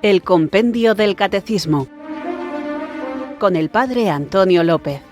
El Compendio del Catecismo, con el Padre Antonio López.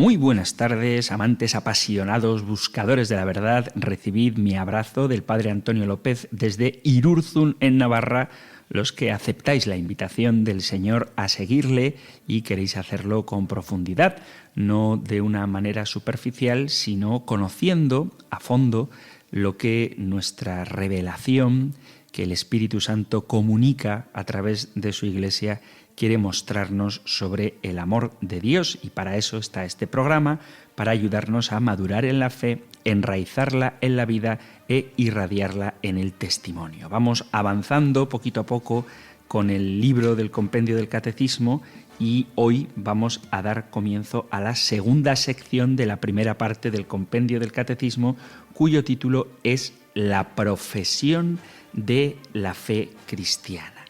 Muy buenas tardes, amantes apasionados, buscadores de la verdad. Recibid mi abrazo del Padre Antonio López desde Irurzun, en Navarra, los que aceptáis la invitación del Señor a seguirle y queréis hacerlo con profundidad, no de una manera superficial, sino conociendo a fondo lo que nuestra revelación, que el Espíritu Santo comunica a través de su Iglesia, quiere mostrarnos sobre el amor de Dios, y para eso está este programa, para ayudarnos a madurar en la fe, enraizarla en la vida e irradiarla en el testimonio. Vamos avanzando poquito a poco con el libro del Compendio del Catecismo y hoy vamos a dar comienzo a la segunda sección de la primera parte del Compendio del Catecismo, cuyo título es La profesión de la fe cristiana.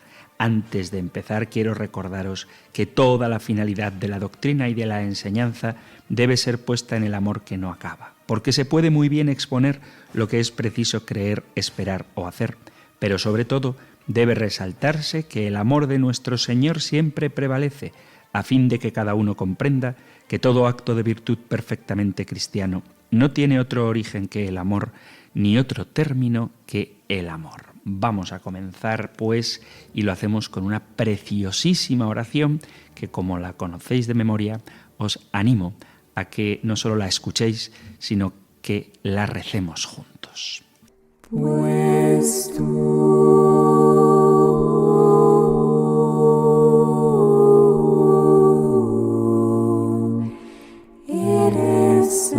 Antes de empezar, quiero recordaros que toda la finalidad de la doctrina y de la enseñanza debe ser puesta en el amor que no acaba, porque se puede muy bien exponer lo que es preciso creer, esperar o hacer, pero sobre todo debe resaltarse que el amor de nuestro Señor siempre prevalece, a fin de que cada uno comprenda que todo acto de virtud perfectamente cristiano no tiene otro origen que el amor, ni otro término que el amor. Vamos a comenzar, pues, y lo hacemos con una preciosísima oración que, como la conocéis de memoria, os animo a que no solo la escuchéis, sino que la recemos juntos. Pues tú eres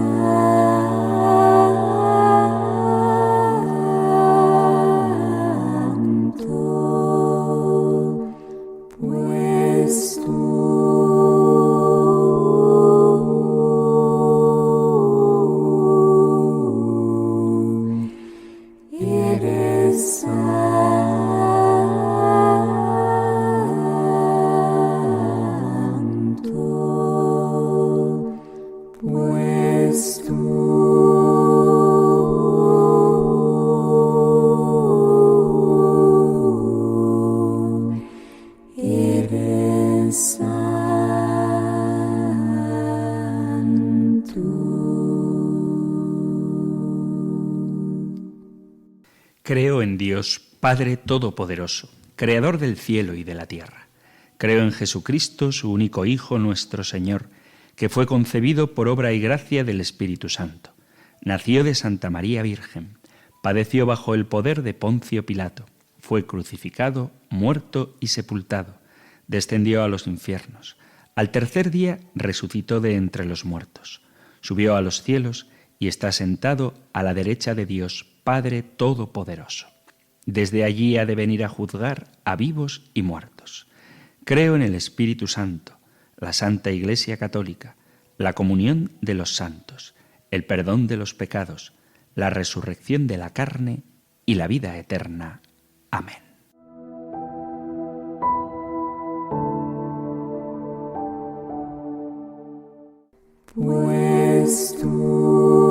Creo en Dios, Padre Todopoderoso, Creador del cielo y de la tierra. Creo en Jesucristo, su único Hijo, nuestro Señor, que fue concebido por obra y gracia del Espíritu Santo. Nació de Santa María Virgen, padeció bajo el poder de Poncio Pilato, fue crucificado, muerto y sepultado, descendió a los infiernos. Al tercer día resucitó de entre los muertos, subió a los cielos y está sentado a la derecha de Dios, Padre Todopoderoso. Desde allí ha de venir a juzgar a vivos y muertos. Creo en el Espíritu Santo, la Santa Iglesia Católica, la comunión de los santos, el perdón de los pecados, la resurrección de la carne y la vida eterna. Amén. Pues tú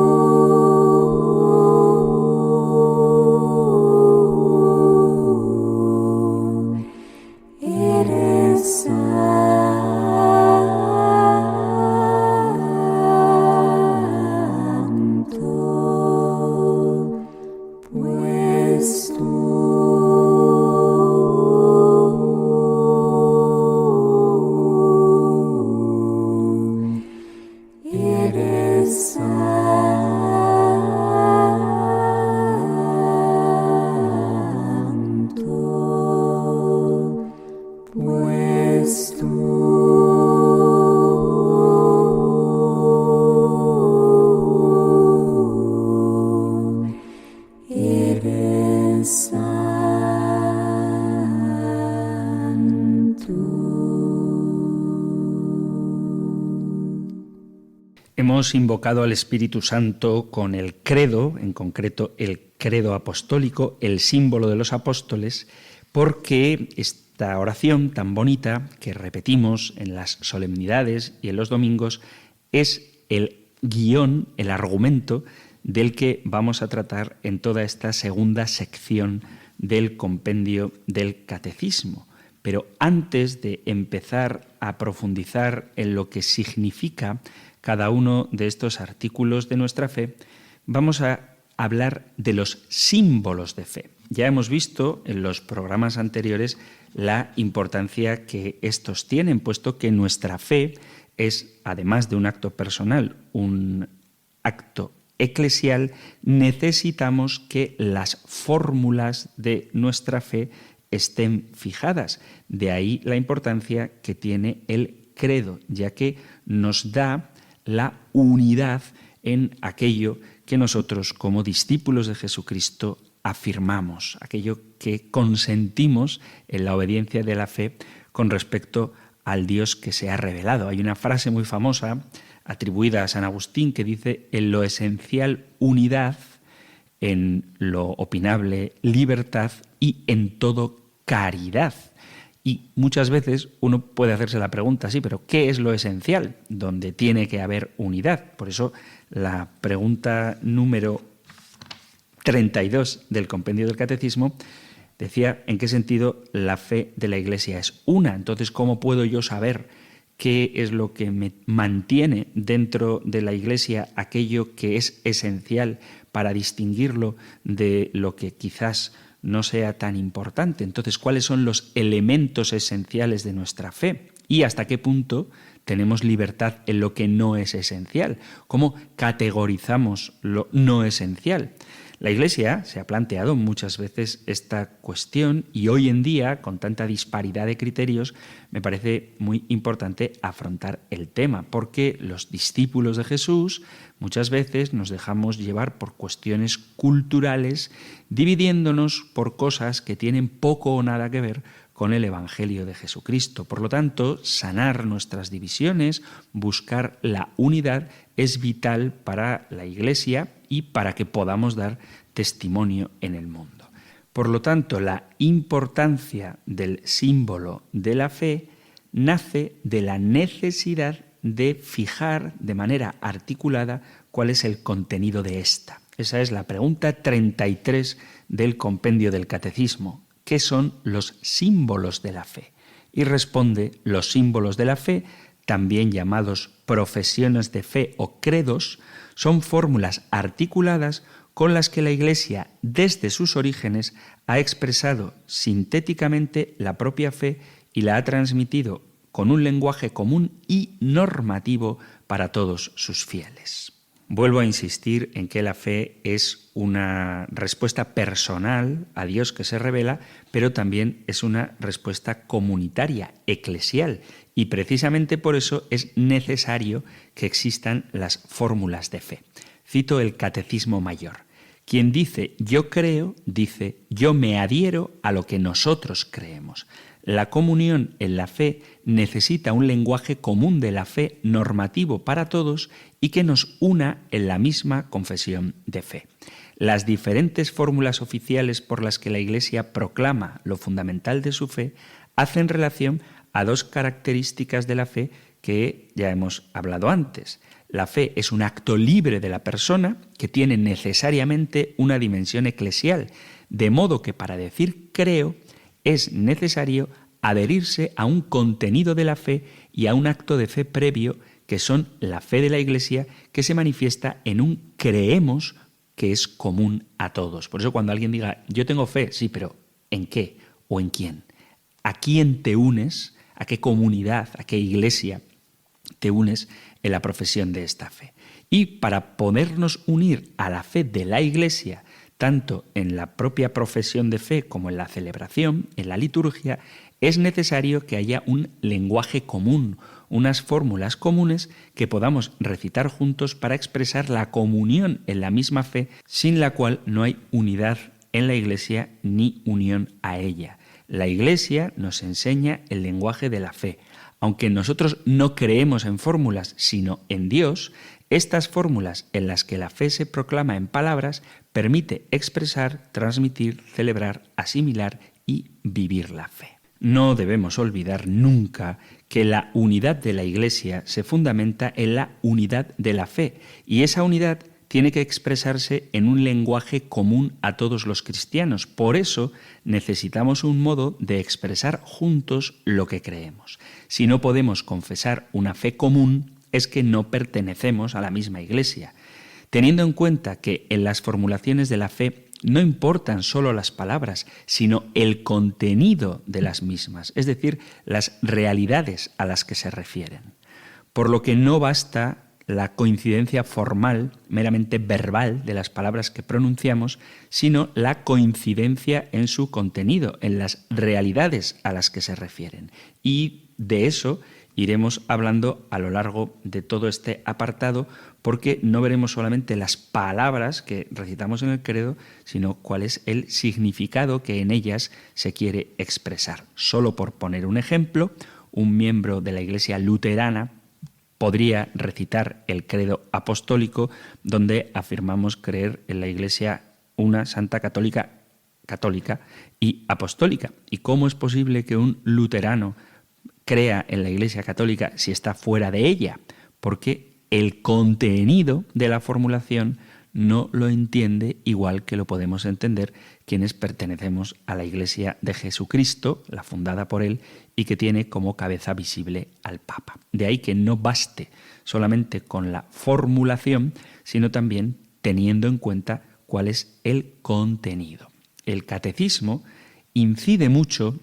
tú Hemos invocado al Espíritu Santo con el credo, en concreto el credo apostólico, el símbolo de los apóstoles, porque esta oración tan bonita que repetimos en las solemnidades y en los domingos es el guión, el argumento del que vamos a tratar en toda esta segunda sección del compendio del Catecismo. Pero antes de empezar a profundizar en lo que significa cada uno de estos artículos de nuestra fe, vamos a hablar de los símbolos de fe. Ya hemos visto en los programas anteriores la importancia que estos tienen, puesto que nuestra fe es, además de un acto personal, un acto eclesial. Necesitamos que las fórmulas de nuestra fe estén fijadas. De ahí la importancia que tiene el credo, ya que nos da la unidad en aquello que nosotros como discípulos de Jesucristo afirmamos, aquello que consentimos en la obediencia de la fe con respecto al Dios que se ha revelado. Hay una frase muy famosa atribuida a San Agustín que dice: en lo esencial unidad, en lo opinable libertad y en todo caridad. Y muchas veces uno puede hacerse la pregunta, sí, pero ¿qué es lo esencial? Donde tiene que haber unidad. Por eso la pregunta número 32 del compendio del Catecismo decía en qué sentido la fe de la Iglesia es una. Entonces, ¿cómo puedo yo saber qué es lo que me mantiene dentro de la Iglesia aquello que es esencial para distinguirlo de lo que quizás no sea tan importante? Entonces, ¿cuáles son los elementos esenciales de nuestra fe? ¿Y hasta qué punto tenemos libertad en lo que no es esencial? ¿Cómo categorizamos lo no esencial? La Iglesia se ha planteado muchas veces esta cuestión y hoy en día, con tanta disparidad de criterios, me parece muy importante afrontar el tema, porque los discípulos de Jesús muchas veces nos dejamos llevar por cuestiones culturales, dividiéndonos por cosas que tienen poco o nada que ver con el Evangelio de Jesucristo. Por lo tanto, sanar nuestras divisiones, buscar la unidad, es vital para la Iglesia y para que podamos dar testimonio en el mundo. Por lo tanto, la importancia del símbolo de la fe nace de la necesidad de fijar de manera articulada cuál es el contenido de esta. Esa es la pregunta 33 del compendio del Catecismo. ¿Qué son los símbolos de la fe? Y responde: los símbolos de la fe, también llamados profesiones de fe o credos, son fórmulas articuladas con las que la Iglesia, desde sus orígenes, ha expresado sintéticamente la propia fe y la ha transmitido con un lenguaje común y normativo para todos sus fieles. Vuelvo a insistir en que la fe es una respuesta personal a Dios que se revela, pero también es una respuesta comunitaria, eclesial, y precisamente por eso es necesario que existan las fórmulas de fe. Cito el Catecismo Mayor. Quien dice yo creo, dice yo me adhiero a lo que nosotros creemos. La comunión en la fe necesita un lenguaje común de la fe normativo para todos y que nos una en la misma confesión de fe. Las diferentes fórmulas oficiales por las que la Iglesia proclama lo fundamental de su fe hacen relación a dos características de la fe que ya hemos hablado antes. La fe es un acto libre de la persona que tiene necesariamente una dimensión eclesial, de modo que para decir creo es necesario adherirse a un contenido de la fe y a un acto de fe previo, que son la fe de la Iglesia, que se manifiesta en un creemos que es común a todos. Por eso cuando alguien diga yo tengo fe, sí, pero ¿en qué o en quién? ¿A quién te unes? ¿A qué comunidad, a qué iglesia te unes en la profesión de esta fe? Y para podernos unir a la fe de la Iglesia, tanto en la propia profesión de fe como en la celebración, en la liturgia, es necesario que haya un lenguaje común, unas fórmulas comunes que podamos recitar juntos para expresar la comunión en la misma fe, sin la cual no hay unidad en la Iglesia ni unión a ella. La Iglesia nos enseña el lenguaje de la fe. Aunque nosotros no creemos en fórmulas, sino en Dios, Estas fórmulas en las que la fe se proclama en palabras permite expresar, transmitir, celebrar, asimilar y vivir la fe. No debemos olvidar nunca que la unidad de la Iglesia se fundamenta en la unidad de la fe, y esa unidad tiene que expresarse en un lenguaje común a todos los cristianos. Por eso necesitamos un modo de expresar juntos lo que creemos. Si no podemos confesar una fe común, es que no pertenecemos a la misma Iglesia. Teniendo en cuenta que en las formulaciones de la fe no importan solo las palabras, sino el contenido de las mismas, es decir, las realidades a las que se refieren. Por lo que no basta la coincidencia formal, meramente verbal, de las palabras que pronunciamos, sino la coincidencia en su contenido, en las realidades a las que se refieren. Y de eso iremos hablando a lo largo de todo este apartado, porque no veremos solamente las palabras que recitamos en el credo, sino cuál es el significado que en ellas se quiere expresar. Solo por poner un ejemplo, un miembro de la Iglesia luterana podría recitar el credo apostólico, donde afirmamos creer en la Iglesia una santa católica y apostólica. ¿Y cómo es posible que un luterano crea en la Iglesia católica si está fuera de ella? Porque el contenido de la formulación no lo entiende igual que lo podemos entender quienes pertenecemos a la Iglesia de Jesucristo, la fundada por él, y que tiene como cabeza visible al Papa. De ahí que no baste solamente con la formulación, sino también teniendo en cuenta cuál es el contenido. El catecismo incide mucho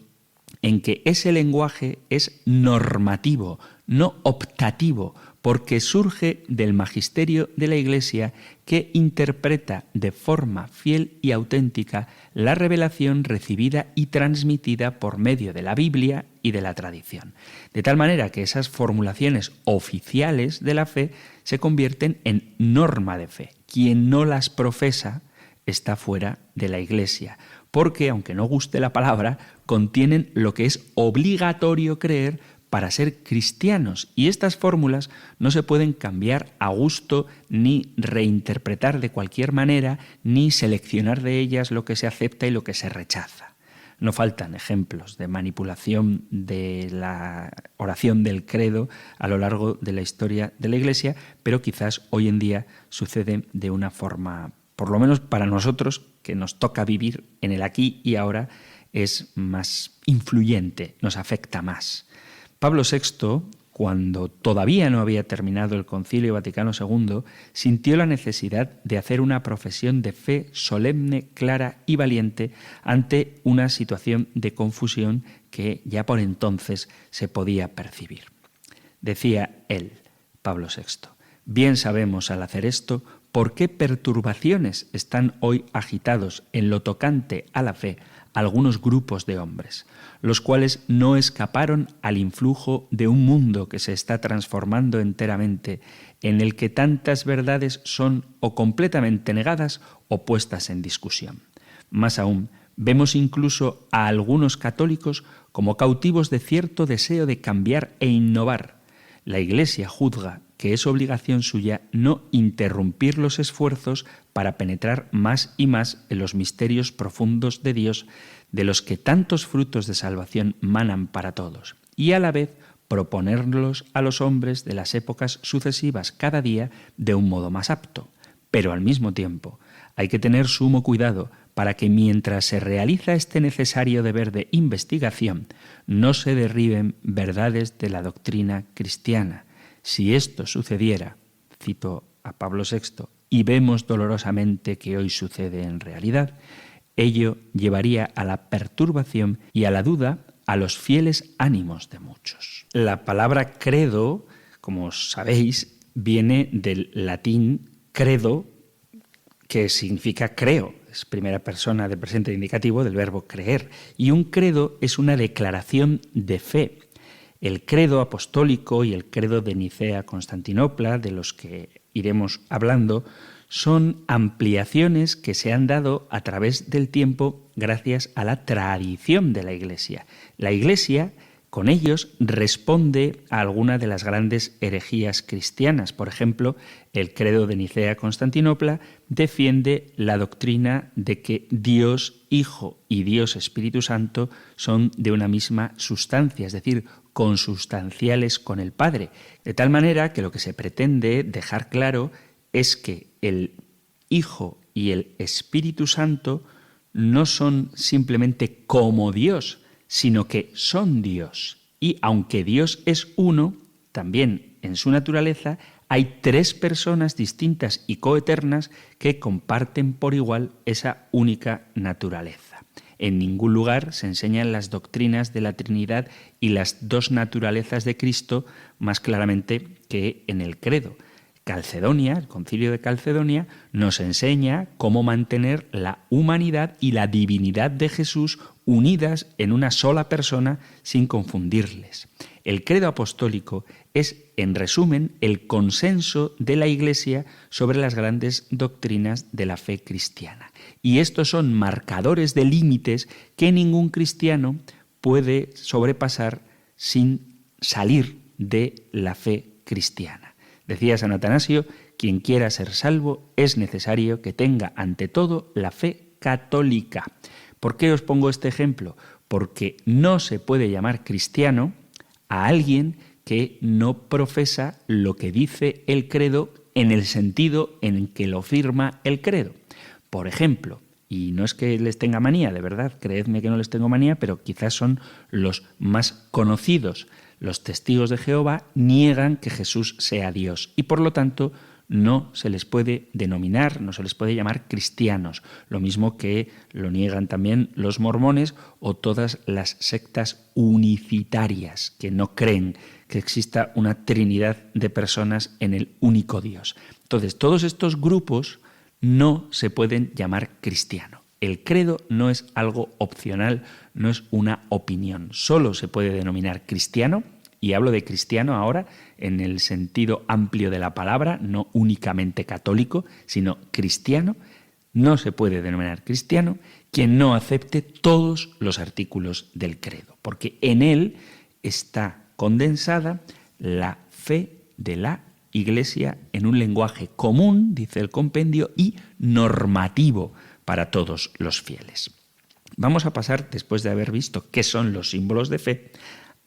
en que ese lenguaje es normativo, no optativo, porque surge del magisterio de la Iglesia, que interpreta de forma fiel y auténtica la revelación recibida y transmitida por medio de la Biblia y de la tradición. De tal manera que esas formulaciones oficiales de la fe se convierten en norma de fe. Quien no las profesa está fuera de la Iglesia, porque, aunque no guste la palabra, contienen lo que es obligatorio creer para ser cristianos, y estas fórmulas no se pueden cambiar a gusto, ni reinterpretar de cualquier manera, ni seleccionar de ellas lo que se acepta y lo que se rechaza. No faltan ejemplos de manipulación de la oración del credo a lo largo de la historia de la Iglesia, pero quizás hoy en día sucede de una forma, por lo menos para nosotros, que nos toca vivir en el aquí y ahora, es más influyente, nos afecta más. Pablo VI, cuando todavía no había terminado el Concilio Vaticano II, sintió la necesidad de hacer una profesión de fe solemne, clara y valiente ante una situación de confusión que ya por entonces se podía percibir. Decía él, Pablo VI, bien sabemos al hacer esto por qué perturbaciones están hoy agitados en lo tocante a la fe algunos grupos de hombres, los cuales no escaparon al influjo de un mundo que se está transformando enteramente, en el que tantas verdades son o completamente negadas o puestas en discusión. Más aún, vemos incluso a algunos católicos como cautivos de cierto deseo de cambiar e innovar. La Iglesia juzga que es obligación suya no interrumpir los esfuerzos para penetrar más y más en los misterios profundos de Dios, de los que tantos frutos de salvación manan para todos, y a la vez proponerlos a los hombres de las épocas sucesivas cada día de un modo más apto. Pero al mismo tiempo hay que tener sumo cuidado para que mientras se realiza este necesario deber de investigación, no se derriben verdades de la doctrina cristiana. Si esto sucediera, cito a Pablo VI, y vemos dolorosamente que hoy sucede en realidad, ello llevaría a la perturbación y a la duda a los fieles ánimos de muchos. La palabra credo, como sabéis, viene del latín credo, que significa creo. Es primera persona del presente indicativo del verbo creer. Y un credo es una declaración de fe. El credo apostólico y el credo de Nicea-Constantinopla, de los que iremos hablando, son ampliaciones que se han dado a través del tiempo gracias a la tradición de la Iglesia. La Iglesia Con ellos responde a alguna de las grandes herejías cristianas. Por ejemplo, el Credo de Nicea-Constantinopla defiende la doctrina de que Dios Hijo y Dios Espíritu Santo son de una misma sustancia, es decir, consustanciales con el Padre. De tal manera que lo que se pretende dejar claro es que el Hijo y el Espíritu Santo no son simplemente como Dios, sino que son Dios. Y aunque Dios es uno, también en su naturaleza hay tres personas distintas y coeternas que comparten por igual esa única naturaleza. En ningún lugar se enseñan las doctrinas de la Trinidad y las dos naturalezas de Cristo más claramente que en el Credo. Calcedonia, el Concilio de Calcedonia, nos enseña cómo mantener la humanidad y la divinidad de Jesús unidas en una sola persona sin confundirles. El credo apostólico es, en resumen, el consenso de la Iglesia sobre las grandes doctrinas de la fe cristiana. Y estos son marcadores de límites que ningún cristiano puede sobrepasar sin salir de la fe cristiana. Decía San Atanasio, quien quiera ser salvo es necesario que tenga ante todo la fe católica. ¿Por qué os pongo este ejemplo? Porque no se puede llamar cristiano a alguien que no profesa lo que dice el credo en el sentido en que lo firma el credo. Por ejemplo, y no es que les tenga manía, de verdad, creedme que no les tengo manía, pero quizás son los más conocidos. Los testigos de Jehová niegan que Jesús sea Dios y por lo tanto no se les puede denominar, no se les puede llamar cristianos, lo mismo que lo niegan también los mormones o todas las sectas unicitarias que no creen que exista una trinidad de personas en el único Dios. Entonces, todos estos grupos no se pueden llamar cristiano. El credo no es algo opcional, no es una opinión. Solo se puede denominar cristiano, y hablo de cristiano ahora en el sentido amplio de la palabra, no únicamente católico, sino cristiano. No se puede denominar cristiano quien no acepte todos los artículos del credo, porque en él está condensada la fe de la Iglesia en un lenguaje común, dice el compendio, y normativo para todos los fieles. Vamos a pasar, después de haber visto qué son los símbolos de fe,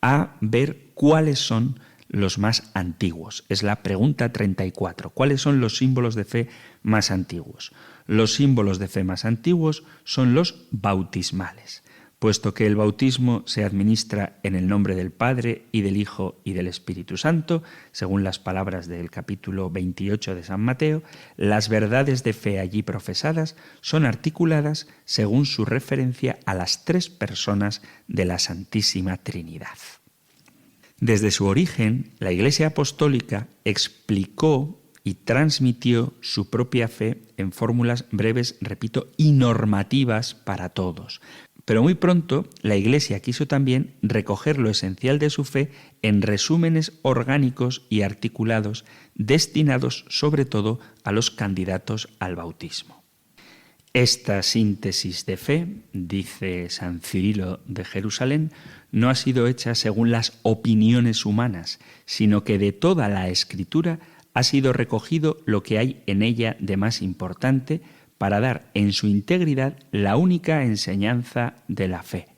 a ver cuáles son los más antiguos. Es la pregunta 34. ¿Cuáles son los símbolos de fe más antiguos? Los símbolos de fe más antiguos son los bautismales. Puesto que el bautismo se administra en el nombre del Padre y del Hijo y del Espíritu Santo, según las palabras del capítulo 28 de San Mateo, las verdades de fe allí profesadas son articuladas según su referencia a las tres personas de la Santísima Trinidad. Desde su origen, la Iglesia Apostólica explicó y transmitió su propia fe en fórmulas breves, repito, y normativas para todos. Pero muy pronto la Iglesia quiso también recoger lo esencial de su fe en resúmenes orgánicos y articulados destinados sobre todo a los candidatos al bautismo. Esta síntesis de fe, dice San Cirilo de Jerusalén, no ha sido hecha según las opiniones humanas, sino que de toda la Escritura ha sido recogido lo que hay en ella de más importante para dar en su integridad la única enseñanza de la fe.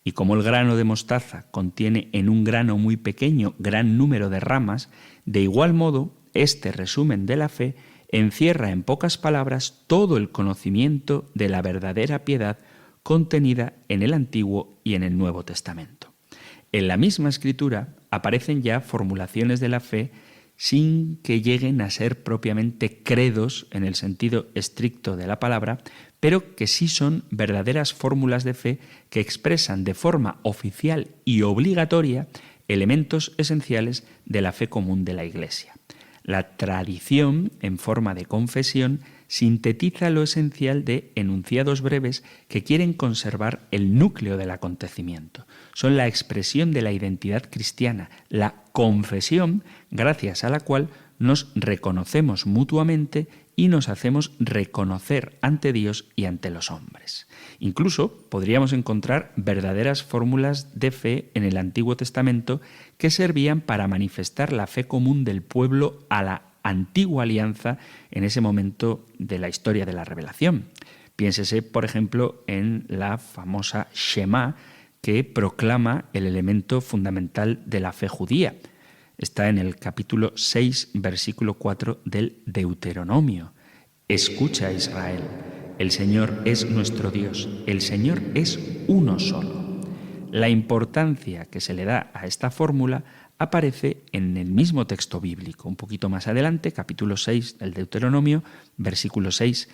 Y como el grano de mostaza contiene en un grano muy pequeño gran número de ramas, de igual modo, este resumen de la fe encierra en pocas palabras todo el conocimiento de la verdadera piedad contenida en el Antiguo y en el Nuevo Testamento. En la misma Escritura aparecen ya formulaciones de la fe sin que lleguen a ser propiamente credos en el sentido estricto de la palabra, pero que sí son verdaderas fórmulas de fe que expresan de forma oficial y obligatoria elementos esenciales de la fe común de la Iglesia. La tradición, en forma de confesión, sintetiza lo esencial de enunciados breves que quieren conservar el núcleo del acontecimiento. Son la expresión de la identidad cristiana, la confesión gracias a la cual nos reconocemos mutuamente y nos hacemos reconocer ante Dios y ante los hombres. Incluso podríamos encontrar verdaderas fórmulas de fe en el Antiguo Testamento que servían para manifestar la fe común del pueblo a la antigua alianza en ese momento de la historia de la revelación. Piénsese, por ejemplo, en la famosa Shema, que proclama el elemento fundamental de la fe judía. Está en el capítulo 6, versículo 4 del Deuteronomio. Escucha, Israel, el Señor es nuestro Dios, el Señor es uno solo. La importancia que se le da a esta fórmula aparece en el mismo texto bíblico. Un poquito más adelante, capítulo 6 del Deuteronomio, versículo 6,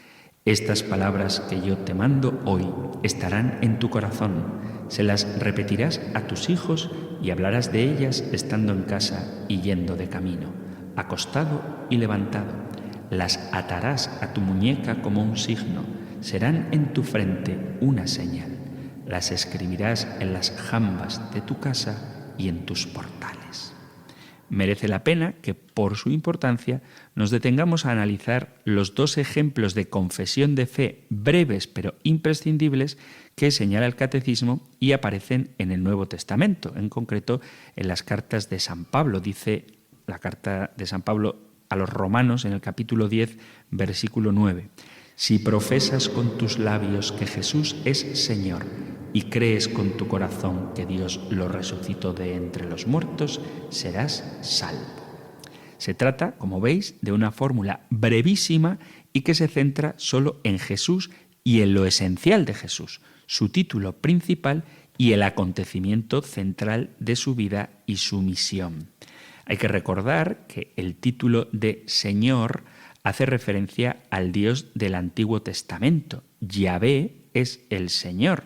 estas palabras que yo te mando hoy estarán en tu corazón, se las repetirás a tus hijos y hablarás de ellas estando en casa y yendo de camino, acostado y levantado. Las atarás a tu muñeca como un signo, serán en tu frente una señal. Las escribirás en las jambas de tu casa y en tus portales. Merece la pena que, por su importancia, nos detengamos a analizar los dos ejemplos de confesión de fe breves pero imprescindibles que señala el Catecismo y aparecen en el Nuevo Testamento, en concreto en las cartas de San Pablo. Dice la carta de San Pablo a los Romanos en el capítulo 10, versículo 9. Si profesas con tus labios que Jesús es Señor y crees con tu corazón que Dios lo resucitó de entre los muertos, serás salvo. Se trata, como veis, de una fórmula brevísima y que se centra solo en Jesús y en lo esencial de Jesús, su título principal y el acontecimiento central de su vida y su misión. Hay que recordar que el título de Señor hace referencia al Dios del Antiguo Testamento. Yahvé es el Señor.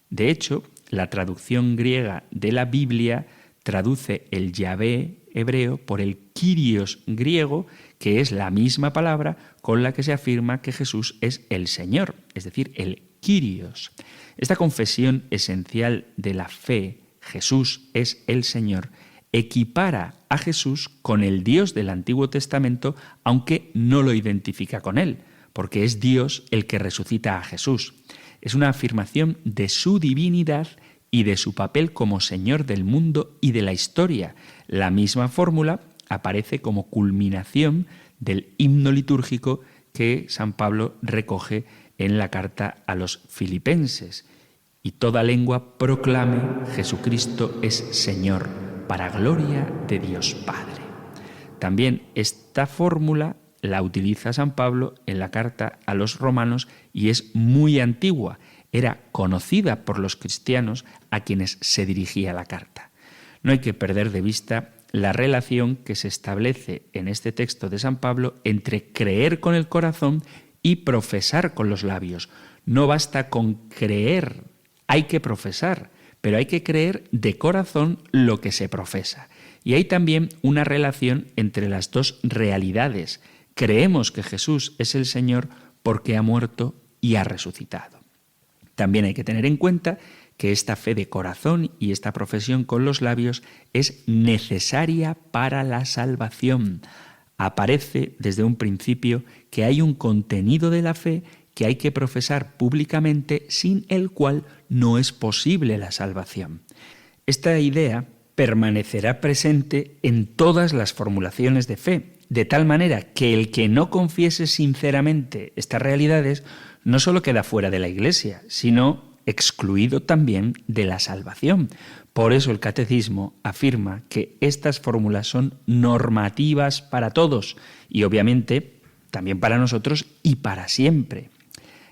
De hecho, la traducción griega de la Biblia traduce el Yahvé hebreo por el Kyrios griego, que es la misma palabra con la que se afirma que Jesús es el Señor, es decir, el Kyrios. Esta confesión esencial de la fe, Jesús es el Señor, equipara a Jesús con el Dios del Antiguo Testamento, aunque no lo identifica con él, porque es Dios el que resucita a Jesús. Es una afirmación de su divinidad y de su papel como Señor del mundo y de la historia. La misma fórmula aparece como culminación del himno litúrgico que San Pablo recoge en la carta a los Filipenses. Y toda lengua proclame: Jesucristo es Señor, para gloria de Dios Padre. También esta fórmula la utiliza San Pablo en la carta a los romanos y es muy antigua. Era conocida por los cristianos a quienes se dirigía la carta. No hay que perder de vista la relación que se establece en este texto de San Pablo entre creer con el corazón y profesar con los labios. No basta con creer, hay que profesar, pero hay que creer de corazón lo que se profesa. Y hay también una relación entre las dos realidades. Creemos que Jesús es el Señor porque ha muerto y ha resucitado. También hay que tener en cuenta que esta fe de corazón y esta profesión con los labios es necesaria para la salvación. Aparece desde un principio que hay un contenido de la fe que hay que profesar públicamente, sin el cual no es posible la salvación. Esta idea permanecerá presente en todas las formulaciones de fe, de tal manera que el que no confiese sinceramente estas realidades no solo queda fuera de la Iglesia, sino excluido también de la salvación. Por eso el Catecismo afirma que estas fórmulas son normativas para todos y obviamente también para nosotros y para siempre.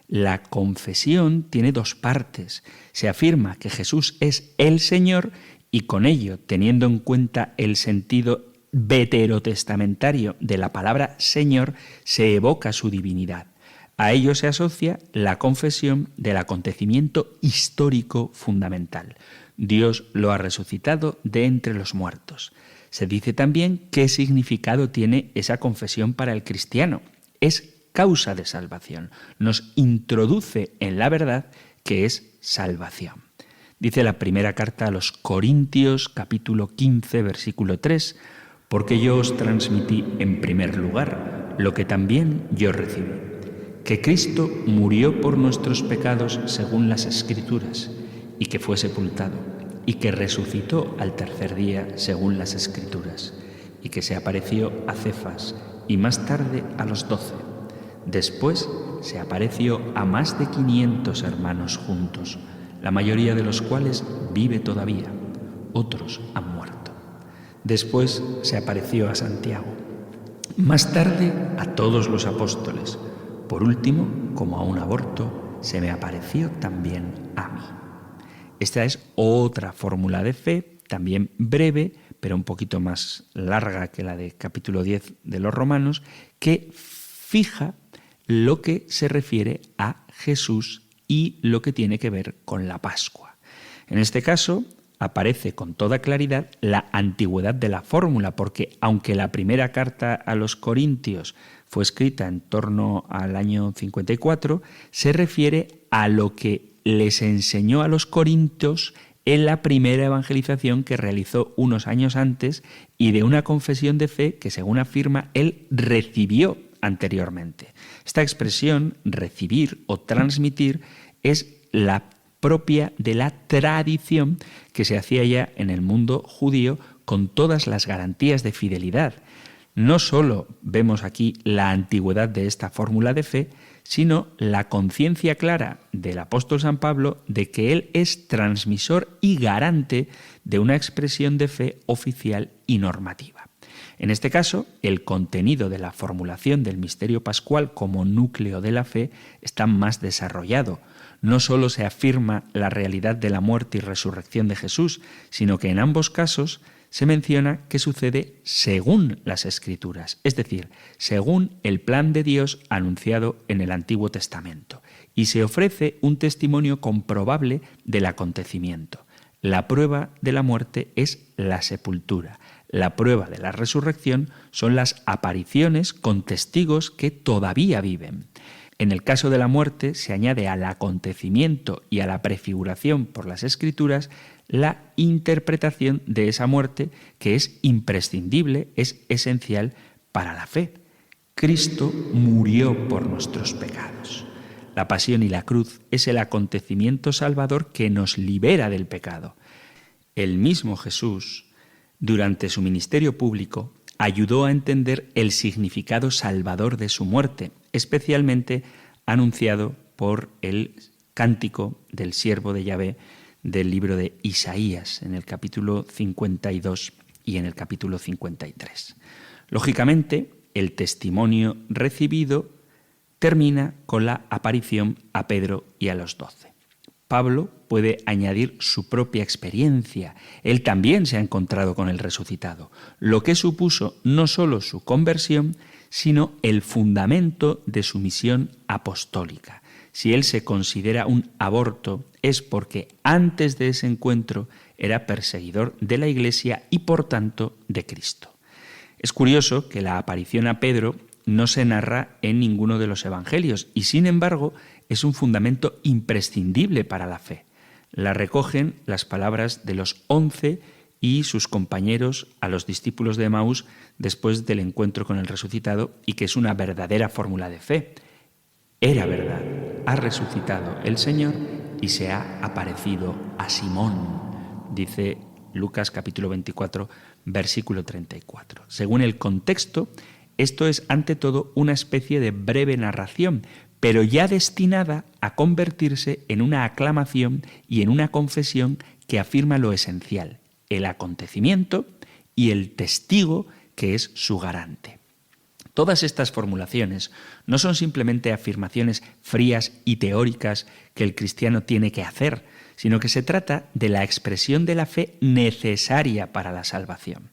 La confesión tiene dos partes. Se afirma que Jesús es el Señor y con ello, teniendo en cuenta el sentido veterotestamentario de la palabra Señor, se evoca su divinidad. A ello se asocia la confesión del acontecimiento histórico fundamental. Dios lo ha resucitado de entre los muertos. Se dice también qué significado tiene esa confesión para el cristiano. Es causa de salvación. Nos introduce en la verdad que es salvación. Dice la primera carta a los Corintios, capítulo 15, versículo 3, porque yo os transmití en primer lugar lo que también yo recibí, que Cristo murió por nuestros pecados según las Escrituras, y que fue sepultado, y que resucitó al tercer día según las Escrituras, y que se apareció a Cefas y más tarde a los 12. Después se apareció a más de 500 hermanos juntos, la mayoría de los cuales vive todavía, otros han muerto. Después se apareció a Santiago, más tarde a todos los apóstoles. Por último, como a un aborto, se me apareció también a mí. Esta es otra fórmula de fe, también breve, pero un poquito más larga que la de capítulo 10 de los Romanos, que fija lo que se refiere a Jesús y lo que tiene que ver con la Pascua. En este caso, aparece con toda claridad la antigüedad de la fórmula, porque aunque la primera carta a los Corintios fue escrita en torno al año 54, se refiere a lo que les enseñó a los corintios en la primera evangelización que realizó unos años antes y de una confesión de fe que, según afirma, él recibió anteriormente. Esta expresión, recibir o transmitir, es la propia de la tradición que se hacía ya en el mundo judío con todas las garantías de fidelidad. No solo vemos aquí la antigüedad de esta fórmula de fe, sino la conciencia clara del apóstol San Pablo de que él es transmisor y garante de una expresión de fe oficial y normativa. En este caso, el contenido de la formulación del misterio pascual como núcleo de la fe está más desarrollado. No solo se afirma la realidad de la muerte y resurrección de Jesús, sino que en ambos casos se menciona que sucede según las Escrituras, es decir, según el plan de Dios anunciado en el Antiguo Testamento, y se ofrece un testimonio comprobable del acontecimiento. La prueba de la muerte es la sepultura. La prueba de la resurrección son las apariciones con testigos que todavía viven. En el caso de la muerte se añade al acontecimiento y a la prefiguración por las Escrituras la interpretación de esa muerte que es imprescindible, es esencial para la fe. Cristo murió por nuestros pecados. La pasión y la cruz es el acontecimiento salvador que nos libera del pecado. El mismo Jesús, durante su ministerio público, ayudó a entender el significado salvador de su muerte, especialmente anunciado por el cántico del siervo de Yahvé del libro de Isaías, en el capítulo 52 y en el capítulo 53. Lógicamente, el testimonio recibido termina con la aparición a Pedro y a los 12. Pablo puede añadir su propia experiencia. Él también se ha encontrado con el resucitado, lo que supuso no solo su conversión, sino el fundamento de su misión apostólica. Si él se considera un aborto, es porque antes de ese encuentro era perseguidor de la Iglesia y por tanto de Cristo. Es curioso que la aparición a Pedro no se narra en ninguno de los evangelios y sin embargo es un fundamento imprescindible para la fe. La recogen las palabras de los 11 y sus compañeros a los discípulos de Emaús después del encuentro con el resucitado y que es una verdadera fórmula de fe. Era verdad, ha resucitado el Señor y se ha aparecido a Simón, dice Lucas capítulo 24, versículo 34. Según el contexto, esto es ante todo una especie de breve narración, pero ya destinada a convertirse en una aclamación y en una confesión que afirma lo esencial, el acontecimiento y el testigo que es su garante. Todas estas formulaciones no son simplemente afirmaciones frías y teóricas que el cristiano tiene que hacer, sino que se trata de la expresión de la fe necesaria para la salvación.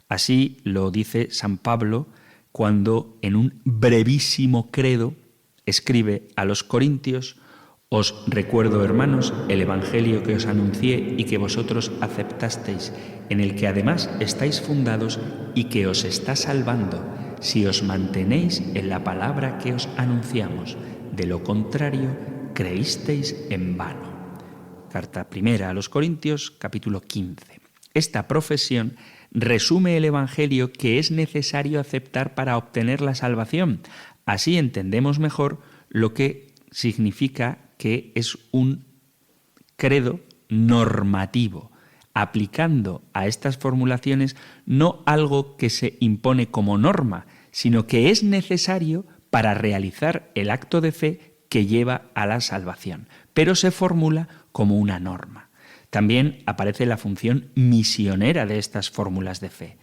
Así lo dice San Pablo cuando en un brevísimo credo escribe a los corintios: «Os recuerdo, hermanos, el evangelio que os anuncié y que vosotros aceptasteis, en el que además estáis fundados y que os está salvando, si os mantenéis en la palabra que os anunciamos. De lo contrario, creísteis en vano». Carta primera a los Corintios, capítulo 15. Esta profesión resume el Evangelio que es necesario aceptar para obtener la salvación. Así entendemos mejor lo que significa que es un credo normativo, aplicando a estas formulaciones no algo que se impone como norma, sino que es necesario para realizar el acto de fe que lleva a la salvación, pero se formula como una norma. También aparece la función misionera de estas fórmulas de fe.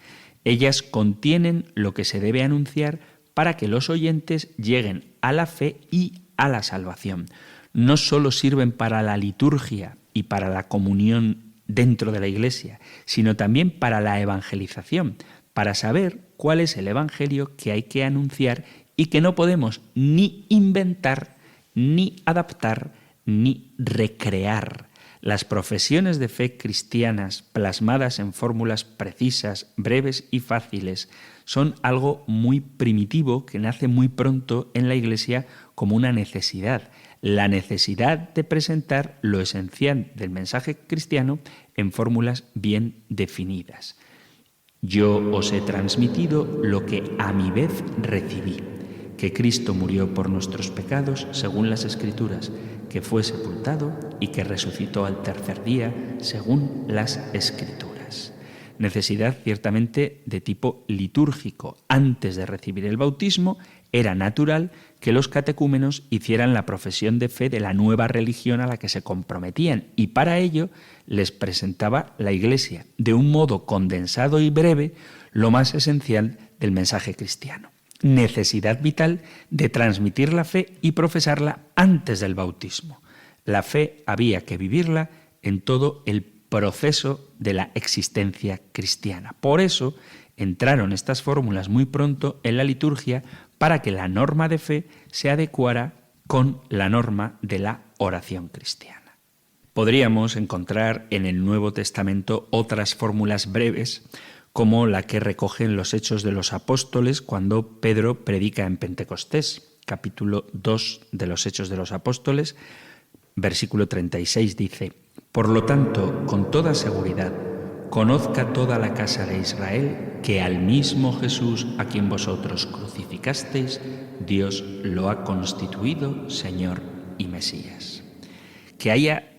Ellas contienen lo que se debe anunciar para que los oyentes lleguen a la fe y a la salvación. No solo sirven para la liturgia y para la comunión dentro de la Iglesia, sino también para la evangelización, para saber cuál es el Evangelio que hay que anunciar y que no podemos ni inventar, ni adaptar, ni recrear. Las profesiones de fe cristianas, plasmadas en fórmulas precisas, breves y fáciles, son algo muy primitivo que nace muy pronto en la Iglesia como una necesidad. La necesidad de presentar lo esencial del mensaje cristiano en fórmulas bien definidas. Yo os he transmitido lo que a mi vez recibí, que Cristo murió por nuestros pecados según las Escrituras, que fue sepultado y que resucitó al tercer día según las Escrituras. Necesidad ciertamente de tipo litúrgico. Antes de recibir el bautismo, era natural que los catecúmenos hicieran la profesión de fe de la nueva religión a la que se comprometían, y para ello les presentaba la Iglesia, de un modo condensado y breve, lo más esencial del mensaje cristiano. Necesidad vital de transmitir la fe y profesarla antes del bautismo. La fe había que vivirla en todo el proceso de la existencia cristiana. Por eso entraron estas fórmulas muy pronto en la liturgia, para que la norma de fe se adecuara con la norma de la oración cristiana. Podríamos encontrar en el Nuevo Testamento otras fórmulas breves, como la que recogen los Hechos de los Apóstoles cuando Pedro predica en Pentecostés. Capítulo 2 de los Hechos de los Apóstoles, versículo 36 dice: «Por lo tanto, con toda seguridad, conozca toda la casa de Israel que al mismo Jesús a quien vosotros crucificasteis, Dios lo ha constituido Señor y Mesías». Que haya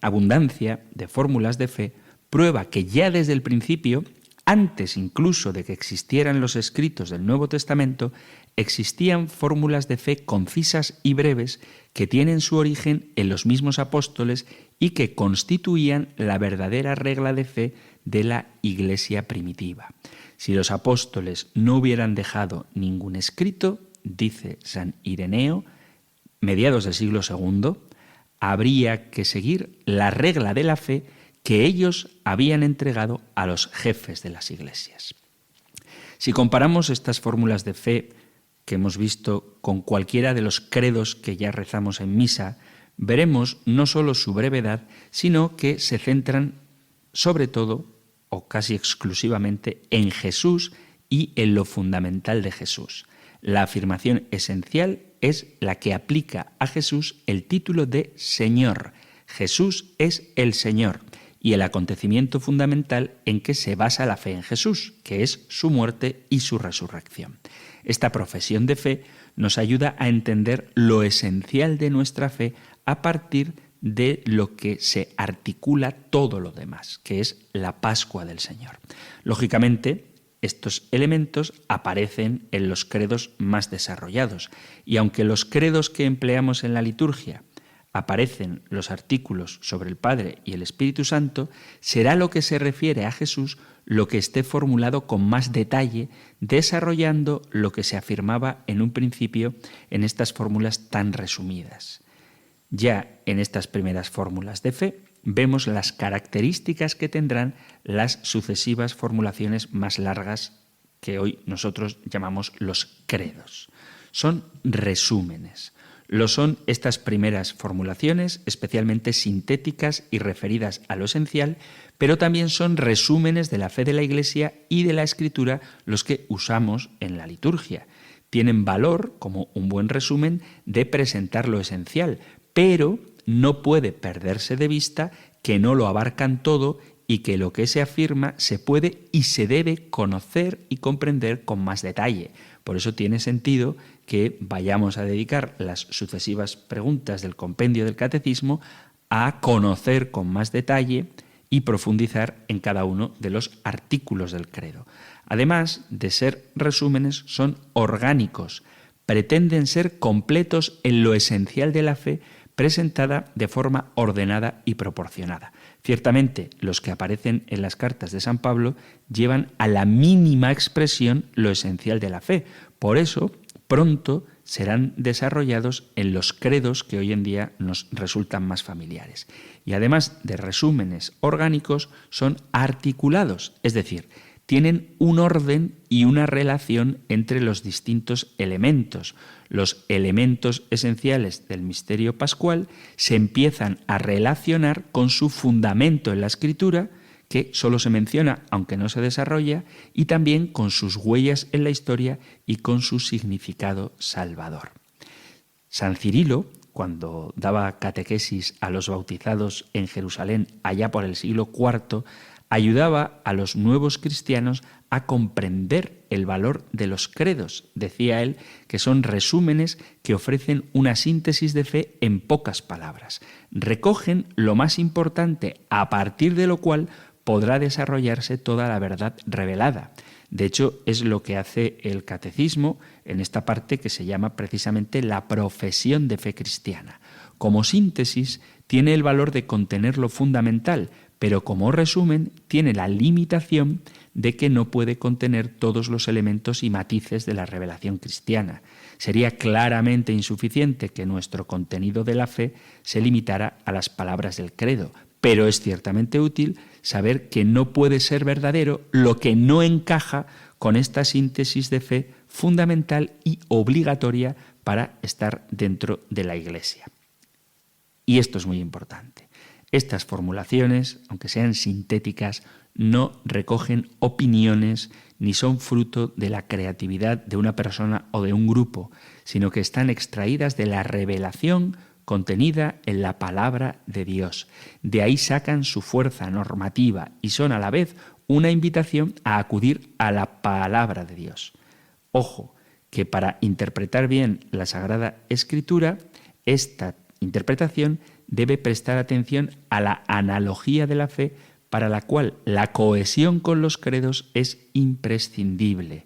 abundancia de fórmulas de fe prueba que ya desde el principio, antes incluso de que existieran los escritos del Nuevo Testamento, existían fórmulas de fe concisas y breves que tienen su origen en los mismos apóstoles y que constituían la verdadera regla de fe de la Iglesia primitiva. Si los apóstoles no hubieran dejado ningún escrito, dice San Ireneo, mediados del siglo II, habría que seguir la regla de la fe que ellos habían entregado a los jefes de las iglesias. Si comparamos estas fórmulas de fe que hemos visto con cualquiera de los credos que ya rezamos en misa, veremos no solo su brevedad, sino que se centran sobre todo, o casi exclusivamente, en Jesús y en lo fundamental de Jesús. La afirmación esencial es la que aplica a Jesús el título de Señor. Jesús es el Señor, y el acontecimiento fundamental en que se basa la fe en Jesús, que es su muerte y su resurrección. Esta profesión de fe nos ayuda a entender lo esencial de nuestra fe a partir de lo que se articula todo lo demás, que es la Pascua del Señor. Lógicamente, estos elementos aparecen en los credos más desarrollados, y aunque los credos que empleamos en la liturgia aparecen los artículos sobre el Padre y el Espíritu Santo, será lo que se refiere a Jesús lo que esté formulado con más detalle, desarrollando lo que se afirmaba en un principio en estas fórmulas tan resumidas. Ya en estas primeras fórmulas de fe vemos las características que tendrán las sucesivas formulaciones más largas que hoy nosotros llamamos los credos. Son resúmenes. Lo son estas primeras formulaciones, especialmente sintéticas y referidas a lo esencial, pero también son resúmenes de la fe de la Iglesia y de la Escritura los que usamos en la liturgia. Tienen valor, como un buen resumen, de presentar lo esencial, pero no puede perderse de vista que no lo abarcan todo y que lo que se afirma se puede y se debe conocer y comprender con más detalle. Por eso tiene sentido que vayamos a dedicar las sucesivas preguntas del compendio del Catecismo a conocer con más detalle y profundizar en cada uno de los artículos del credo. Además de ser resúmenes, son orgánicos, pretenden ser completos en lo esencial de la fe, presentada de forma ordenada y proporcionada. Ciertamente, los que aparecen en las cartas de San Pablo llevan a la mínima expresión lo esencial de la fe. Por eso, pronto serán desarrollados en los credos que hoy en día nos resultan más familiares. Y además de resúmenes orgánicos, son articulados, es decir, tienen un orden y una relación entre los distintos elementos. Los elementos esenciales del misterio pascual se empiezan a relacionar con su fundamento en la Escritura, que solo se menciona aunque no se desarrolla, y también con sus huellas en la historia y con su significado salvador. San Cirilo, cuando daba catequesis a los bautizados en Jerusalén allá por el siglo IV, ayudaba a los nuevos cristianos a comprender el valor de los credos. Decía él que son resúmenes que ofrecen una síntesis de fe en pocas palabras. Recogen lo más importante, a partir de lo cual podrá desarrollarse toda la verdad revelada. De hecho, es lo que hace el catecismo en esta parte que se llama precisamente la profesión de fe cristiana. Como síntesis, tiene el valor de contener lo fundamental, pero como resumen tiene la limitación de que no puede contener todos los elementos y matices de la revelación cristiana. Sería claramente insuficiente que nuestro contenido de la fe se limitara a las palabras del credo, pero es ciertamente útil saber que no puede ser verdadero lo que no encaja con esta síntesis de fe fundamental y obligatoria para estar dentro de la Iglesia. Y esto es muy importante. Estas formulaciones, aunque sean sintéticas, no recogen opiniones ni son fruto de la creatividad de una persona o de un grupo, sino que están extraídas de la revelación contenida en la palabra de Dios. De ahí sacan su fuerza normativa y son a la vez una invitación a acudir a la palabra de Dios. Ojo, que para interpretar bien la Sagrada Escritura, esta interpretación debe prestar atención a la analogía de la fe, para la cual la cohesión con los credos es imprescindible.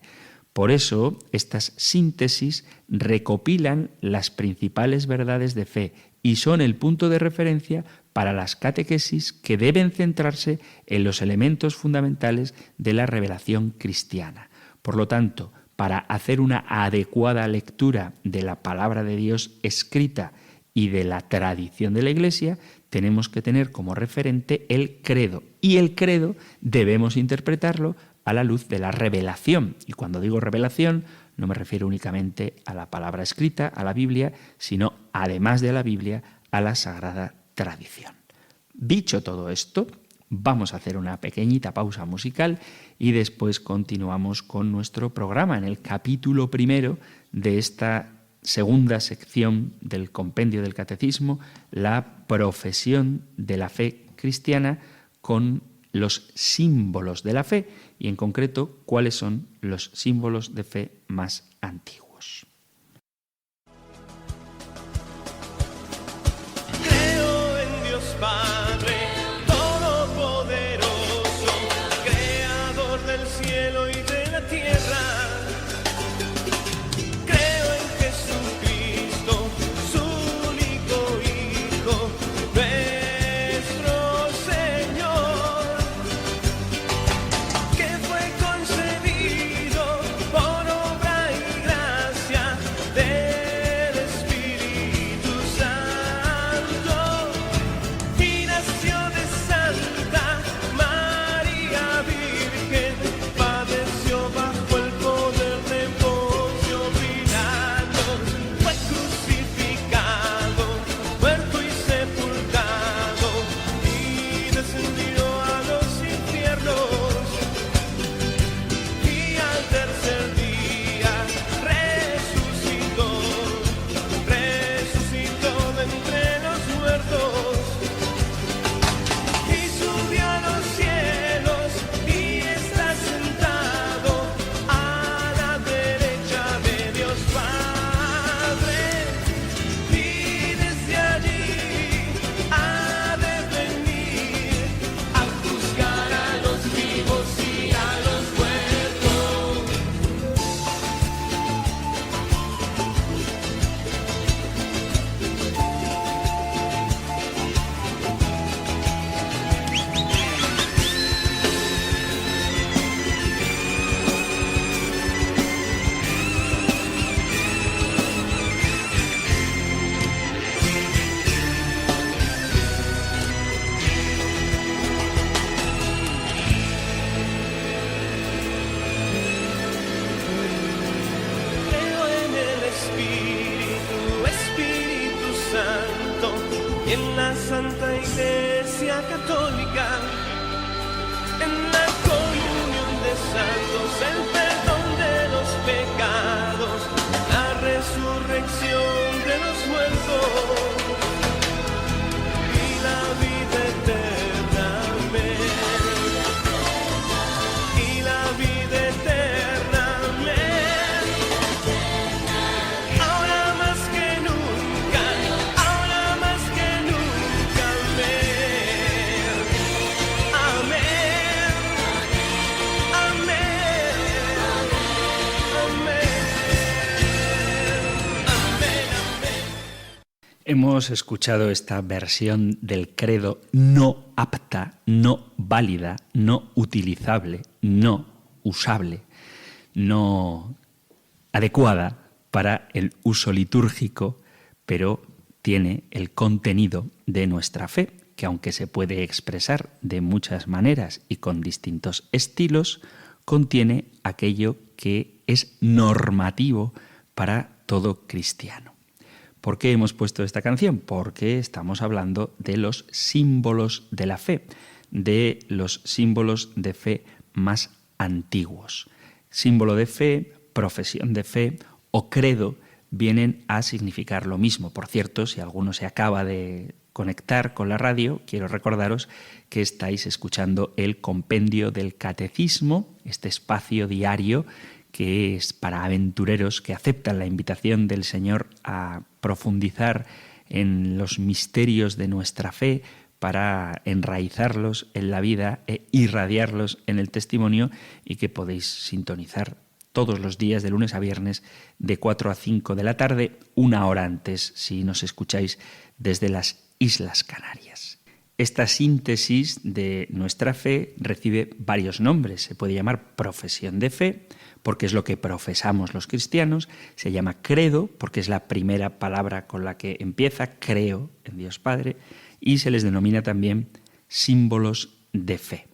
Por eso, estas síntesis recopilan las principales verdades de fe y son el punto de referencia para las catequesis que deben centrarse en los elementos fundamentales de la revelación cristiana. Por lo tanto, para hacer una adecuada lectura de la palabra de Dios escrita y de la tradición de la Iglesia, tenemos que tener como referente el credo. Y el credo debemos interpretarlo a la luz de la revelación. Y cuando digo revelación, no me refiero únicamente a la palabra escrita, a la Biblia, sino, además de la Biblia, a la Sagrada Tradición. Dicho todo esto, vamos a hacer una pequeñita pausa musical y después continuamos con nuestro programa en el capítulo primero de esta segunda sección del compendio del Catecismo, la profesión de la fe cristiana con los símbolos de la fe y en concreto cuáles son los símbolos de fe más antiguos. Creo en Dios Padre Todopoderoso, Creador del cielo y de la tierra. Gracia Iglesia Católica, en la comunión de santos, el perdón de los pecados, la resurrección de los muertos y la vida eterna. Amén. Y la vida eterna. Amén. Ahora más que nunca, ahora más que nunca. Amén. Amén. Amén. Amén. Amén. Amén. Hemos escuchado esta versión del credo no apta, no válida, no utilizable, no usable, no adecuada para el uso litúrgico, pero tiene el contenido de nuestra fe, que aunque se puede expresar de muchas maneras y con distintos estilos, contiene aquello que es normativo para todo cristiano. ¿Por qué hemos puesto esta canción? Porque estamos hablando de los símbolos de la fe, de los símbolos de fe más antiguos. Símbolo de fe, profesión de fe o credo vienen a significar lo mismo. Por cierto, si alguno se acaba de conectar con la radio, quiero recordaros que estáis escuchando el Compendio del Catecismo, este espacio diario que es para aventureros que aceptan la invitación del Señor a profundizar en los misterios de nuestra fe para enraizarlos en la vida e irradiarlos en el testimonio, y que podéis sintonizar todos los días de lunes a viernes de 4 a 5 de la tarde, una hora antes si nos escucháis desde las Islas Canarias. Esta síntesis de nuestra fe recibe varios nombres. Se puede llamar profesión de fe, porque es lo que profesamos los cristianos. Se llama credo, porque es la primera palabra con la que empieza, creo en Dios Padre, y se les denomina también símbolos de fe.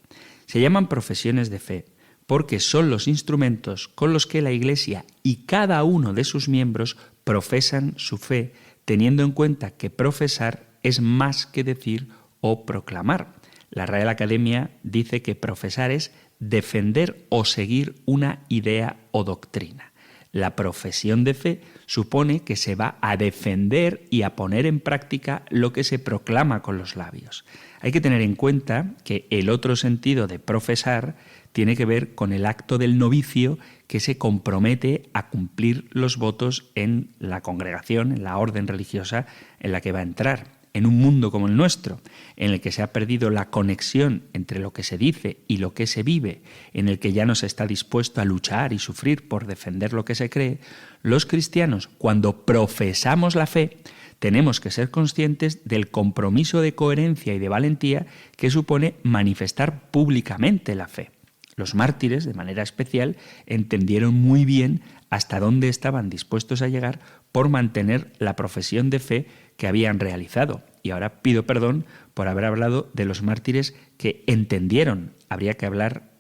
Se llaman profesiones de fe porque son los instrumentos con los que la Iglesia y cada uno de sus miembros profesan su fe, teniendo en cuenta que profesar es más que decir o proclamar. La Real Academia dice que profesar es defender o seguir una idea o doctrina. La profesión de fe supone que se va a defender y a poner en práctica lo que se proclama con los labios. Hay que tener en cuenta que el otro sentido de profesar tiene que ver con el acto del novicio que se compromete a cumplir los votos en la congregación, en la orden religiosa en la que va a entrar. En un mundo como el nuestro, en el que se ha perdido la conexión entre lo que se dice y lo que se vive, en el que ya no se está dispuesto a luchar y sufrir por defender lo que se cree, los cristianos, cuando profesamos la fe, tenemos que ser conscientes del compromiso de coherencia y de valentía que supone manifestar públicamente la fe. Los mártires, de manera especial, entendieron muy bien hasta dónde estaban dispuestos a llegar por mantener la profesión de fe que habían realizado. Y ahora pido perdón por haber hablado de los mártires que entendieron. Habría que hablar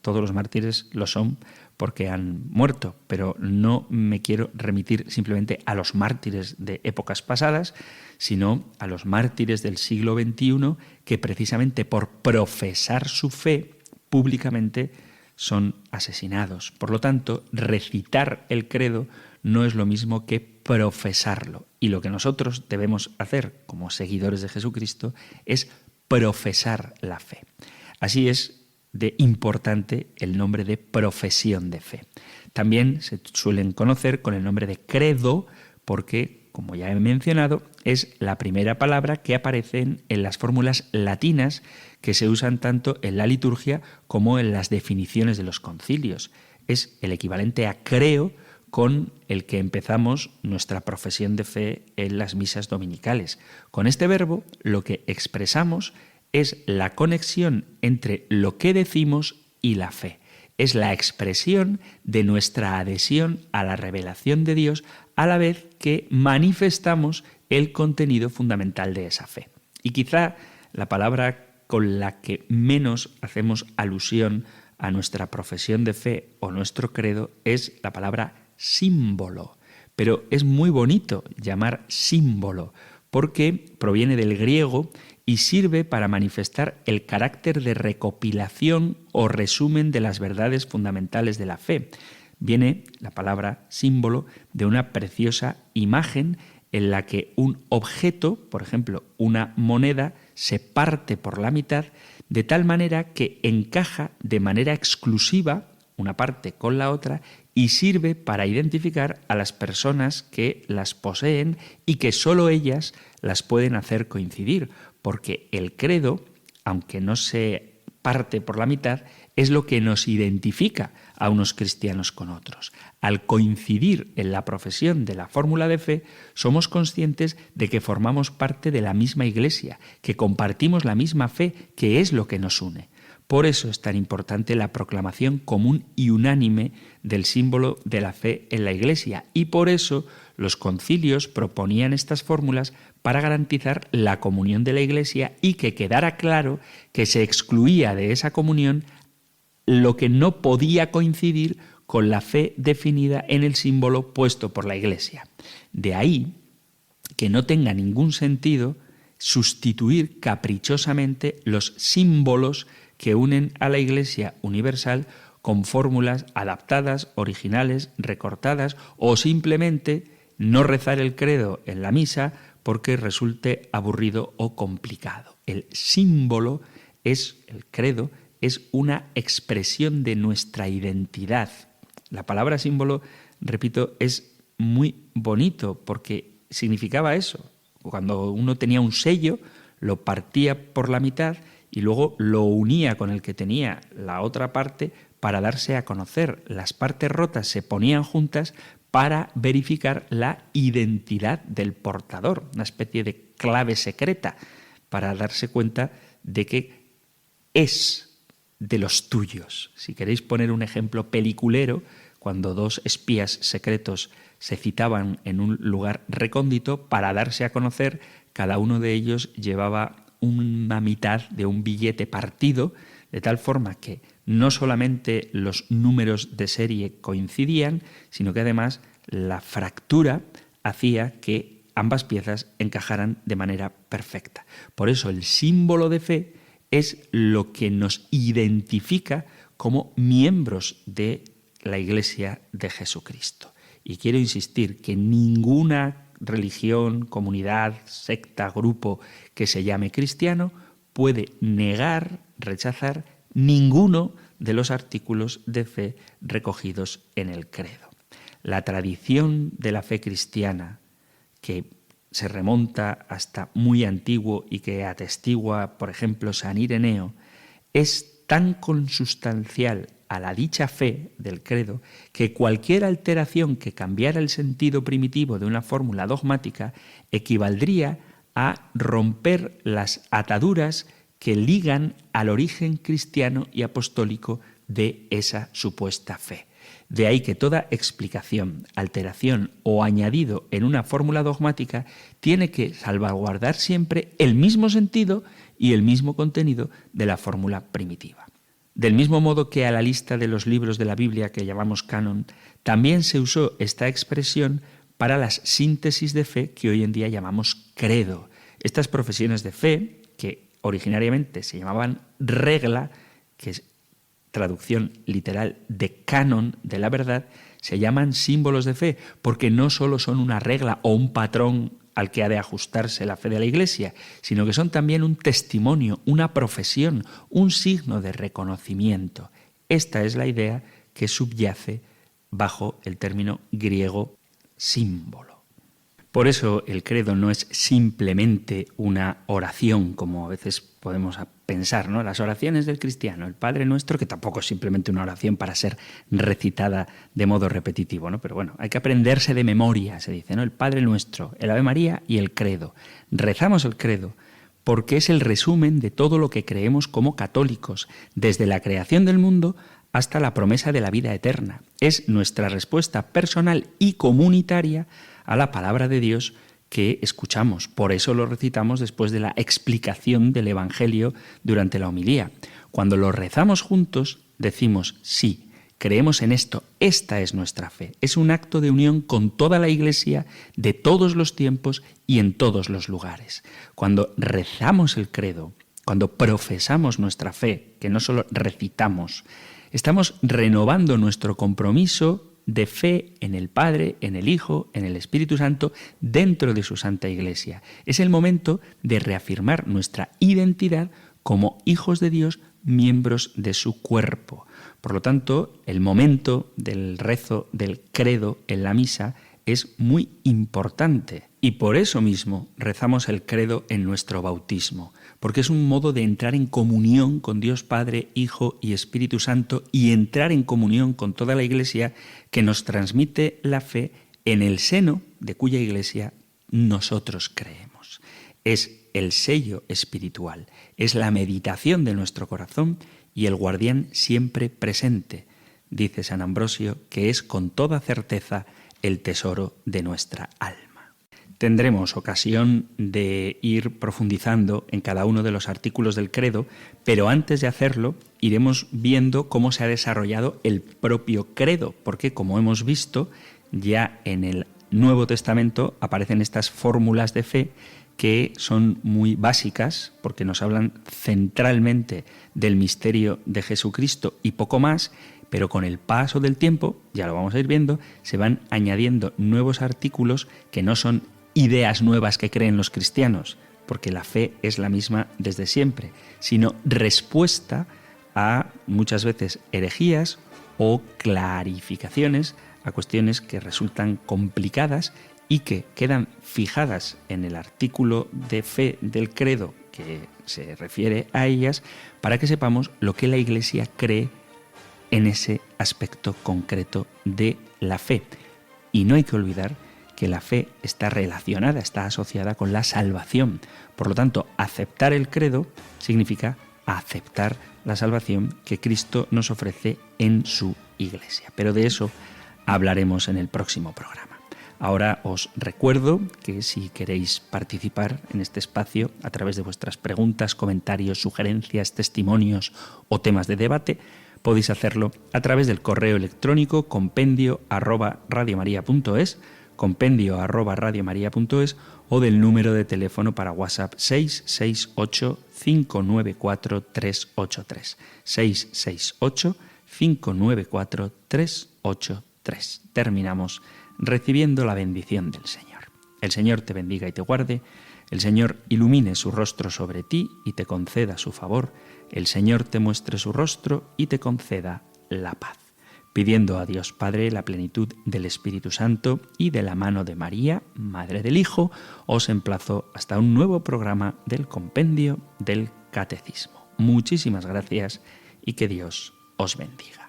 todos los mártires lo son porque han muerto, pero no me quiero remitir simplemente a los mártires de épocas pasadas, sino a los mártires del siglo XXI que precisamente por profesar su fe públicamente son asesinados. Por lo tanto, recitar el credo no es lo mismo que profesarlo. Y lo que nosotros debemos hacer como seguidores de Jesucristo es profesar la fe. Así es de importante el nombre de profesión de fe. También se suelen conocer con el nombre de credo porque, como ya he mencionado, es la primera palabra que aparece en las fórmulas latinas que se usan tanto en la liturgia como en las definiciones de los concilios. Es el equivalente a creo con el que empezamos nuestra profesión de fe en las misas dominicales. Con este verbo lo que expresamos es la conexión entre lo que decimos y la fe. Es la expresión de nuestra adhesión a la revelación de Dios a la vez que manifestamos el contenido fundamental de esa fe. Y quizá la palabra con la que menos hacemos alusión a nuestra profesión de fe o nuestro credo es la palabra símbolo. Pero es muy bonito llamar símbolo porque proviene del griego y sirve para manifestar el carácter de recopilación o resumen de las verdades fundamentales de la fe. Viene la palabra símbolo de una preciosa imagen en la que un objeto, por ejemplo, una moneda, se parte por la mitad de tal manera que encaja de manera exclusiva una parte con la otra y sirve para identificar a las personas que las poseen y que sólo ellas las pueden hacer coincidir, porque el credo, aunque no se parte por la mitad, es lo que nos identifica a unos cristianos con otros. Al coincidir en la profesión de la fórmula de fe, somos conscientes de que formamos parte de la misma Iglesia, que compartimos la misma fe, que es lo que nos une. Por eso es tan importante la proclamación común y unánime del símbolo de la fe en la Iglesia, y por eso los concilios proponían estas fórmulas para garantizar la comunión de la Iglesia y que quedara claro que se excluía de esa comunión lo que no podía coincidir con la fe definida en el símbolo puesto por la Iglesia. De ahí que no tenga ningún sentido sustituir caprichosamente los símbolos que unen a la Iglesia universal con fórmulas adaptadas, originales, recortadas, o simplemente no rezar el credo en la misa porque resulte aburrido o complicado. El símbolo el credo es una expresión de nuestra identidad. La palabra símbolo, repito, es muy bonito porque significaba eso. Cuando uno tenía un sello, lo partía por la mitad y luego lo unía con el que tenía la otra parte para darse a conocer. Las partes rotas se ponían juntas para verificar la identidad del portador, una especie de clave secreta para darse cuenta de que es de los tuyos. Si queréis poner un ejemplo peliculero, cuando dos espías secretos se citaban en un lugar recóndito para darse a conocer, cada uno de ellos llevaba una mitad de un billete partido, de tal forma que no solamente los números de serie coincidían, sino que además la fractura hacía que ambas piezas encajaran de manera perfecta. Por eso el símbolo de fe es lo que nos identifica como miembros de la Iglesia de Jesucristo. Y quiero insistir que ninguna religión, comunidad, secta, grupo que se llame cristiano puede negar, rechazar ninguno de los artículos de fe recogidos en el credo. La tradición de la fe cristiana, que se remonta hasta muy antiguo y que atestigua, por ejemplo, San Ireneo, es tan consustancial a la dicha fe del credo que cualquier alteración que cambiara el sentido primitivo de una fórmula dogmática equivaldría a romper las ataduras que ligan al origen cristiano y apostólico de esa supuesta fe. De ahí que toda explicación, alteración o añadido en una fórmula dogmática tiene que salvaguardar siempre el mismo sentido y el mismo contenido de la fórmula primitiva. Del mismo modo que a la lista de los libros de la Biblia que llamamos canon, también se usó esta expresión para las síntesis de fe que hoy en día llamamos credo. Estas profesiones de fe, que originariamente se llamaban regla, que es traducción literal de canon de la verdad, se llaman símbolos de fe, porque no solo son una regla o un patrón al que ha de ajustarse la fe de la Iglesia, sino que son también un testimonio, una profesión, un signo de reconocimiento. Esta es la idea que subyace bajo el término griego símbolo. Por eso el credo no es simplemente una oración, como a veces podemos pensar, ¿no? Las oraciones del cristiano, el Padre Nuestro, que tampoco es simplemente una oración para ser recitada de modo repetitivo, ¿no? Pero bueno, hay que aprenderse de memoria, se dice, ¿no? El Padre Nuestro, el Ave María y el credo. Rezamos el credo porque es el resumen de todo lo que creemos como católicos, desde la creación del mundo hasta la promesa de la vida eterna. Es nuestra respuesta personal y comunitaria a la palabra de Dios que escuchamos. Por eso lo recitamos después de la explicación del Evangelio durante la homilía. Cuando lo rezamos juntos, decimos sí, creemos en esto, esta es nuestra fe. Es un acto de unión con toda la Iglesia de todos los tiempos y en todos los lugares. Cuando rezamos el credo, cuando profesamos nuestra fe, que no solo recitamos, estamos renovando nuestro compromiso de fe en el Padre, en el Hijo, en el Espíritu Santo, dentro de su Santa Iglesia. Es el momento de reafirmar nuestra identidad como hijos de Dios, miembros de su cuerpo. Por lo tanto, el momento del rezo del credo en la misa es muy importante. Y por eso mismo rezamos el credo en nuestro bautismo, porque es un modo de entrar en comunión con Dios Padre, Hijo y Espíritu Santo y entrar en comunión con toda la Iglesia que nos transmite la fe en el seno de cuya Iglesia nosotros creemos. Es el sello espiritual, es la meditación de nuestro corazón y el guardián siempre presente. Dice San Ambrosio que es con toda certeza el tesoro de nuestra alma. Tendremos ocasión de ir profundizando en cada uno de los artículos del credo, pero antes de hacerlo iremos viendo cómo se ha desarrollado el propio credo, porque como hemos visto, ya en el Nuevo Testamento aparecen estas fórmulas de fe que son muy básicas, porque nos hablan centralmente del misterio de Jesucristo y poco más, pero con el paso del tiempo, ya lo vamos a ir viendo, se van añadiendo nuevos artículos que no son ideas nuevas que creen los cristianos, porque la fe es la misma desde siempre, sino respuesta a muchas veces herejías o clarificaciones a cuestiones que resultan complicadas y que quedan fijadas en el artículo de fe del credo que se refiere a ellas, para que sepamos lo que la Iglesia cree en ese aspecto concreto de la fe. Y no hay que olvidar que la fe está relacionada, está asociada con la salvación. Por lo tanto, aceptar el credo significa aceptar la salvación que Cristo nos ofrece en su Iglesia. Pero de eso hablaremos en el próximo programa. Ahora os recuerdo que si queréis participar en este espacio a través de vuestras preguntas, comentarios, sugerencias, testimonios o temas de debate, podéis hacerlo a través del correo electrónico compendio@radiomaria.es, compendio@radiomaria.es, o del número de teléfono para WhatsApp 668-594-383. 668-594-383. Terminamos recibiendo la bendición del Señor. El Señor te bendiga y te guarde, el Señor ilumine su rostro sobre ti y te conceda su favor, el Señor te muestre su rostro y te conceda la paz. Pidiendo a Dios Padre la plenitud del Espíritu Santo y de la mano de María, Madre del Hijo, os emplazo hasta un nuevo programa del Compendio del Catecismo. Muchísimas gracias y que Dios os bendiga.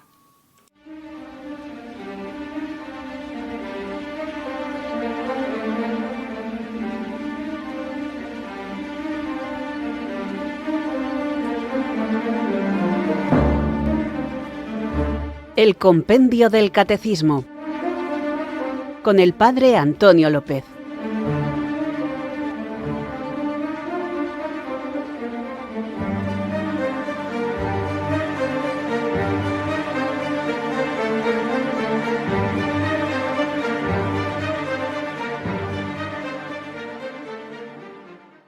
El Compendio del Catecismo con el Padre Antonio López.